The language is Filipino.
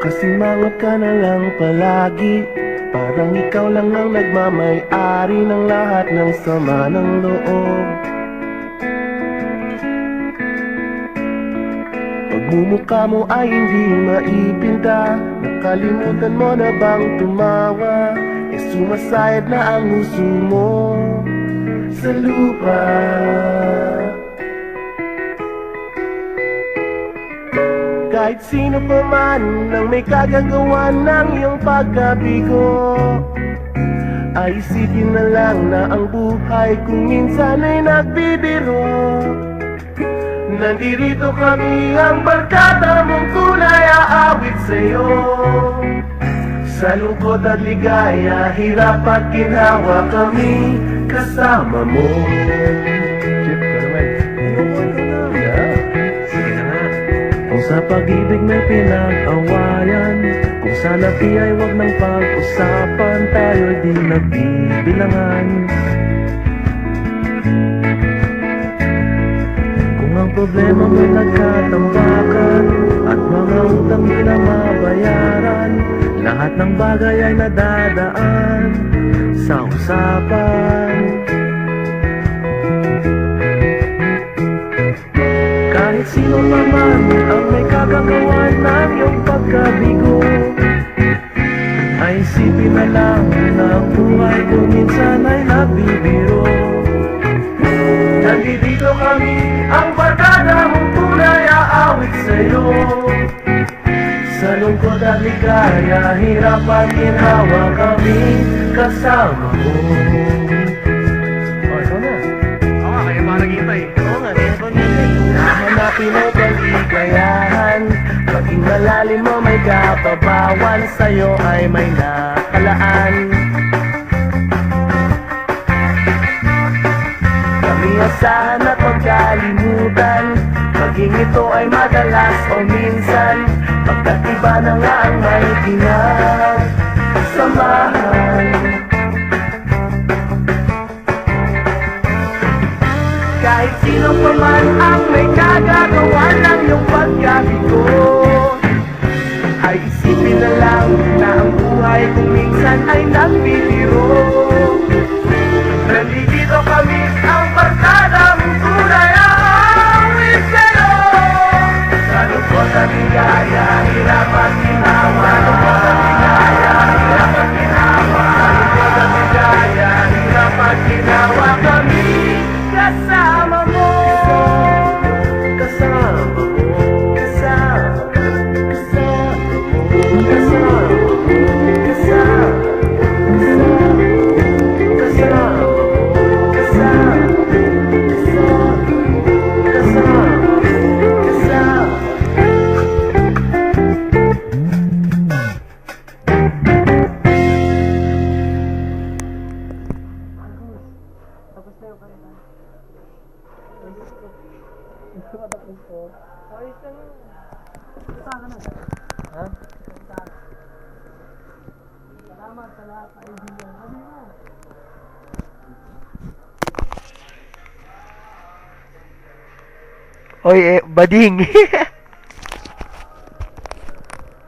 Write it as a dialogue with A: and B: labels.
A: Nakasimangot ka na lang palagi, parang ikaw lang ang nagmamay-ari ng lahat ng sama ng loob. Pagmumukha mo ay hindi maipinta, nakalimutan mo na bang tumawa? Sumasayad na ang huso mo sa lupa. Kahit sino pa man ang may kagagawa ng iyong pagkabigo, ay isipin na lang na ang buhay kung minsan ay nagbibiro. Nandirito kami ang barkada mong tunay aawit sa'yo. Sa lungkot at ligaya, hirap at ginawa kami kasama mo. Chip, ka naman. Sige na nga. Kung sa pag-ibig may pinag-awayan, kung sa lapi ay wag nang pag-usapan, tayo'y di nagbibilangan. Kung ang problema mo'y nagkatambakan at mga utang di na mabayaran, lahat ng bagay ay nadadaan sa usapan. Kahit sino naman ang may kagagawa ng iyong pagkabigo, ay isipin na lang na ang buhay kung minsan ay nagbibiro. Nandito kami, ang barkada mong tunay aawit sa'yo. Sa lungkot at ligaya, hirap at ginawa kami kasama mo. Oh, ito na. Oo nga, kaya pa naghihintay. Oo nga, kaya pa naghihintay. Hanapin ang kaligayahan, maging malalim mo may kababawan, sa'yo ay may nakalaan. Kami asahan at magkalimutan, maging ito ay madalas o minsan, pagkat iba na nga ang may pinagsamahan. Kahit sino pa man ang may kagagawa ng iyong pagkabigo, ay isipin na lang na ang buhay kung minsan ay nagbibiro. Nandito kami, ang barkada mong tunay aawit sa'yo. Sa lungkot at ligaya, hirap at ginawa. Sa lungkot at ligaya, hirap at ginawa. Sa lungkot at ligaya, hirap at ginawa kami kasama mo. Kasama mo. Kasama mo. Kasama mo. Kasama salamat sa lahat ng kaibigan. Oy, bading.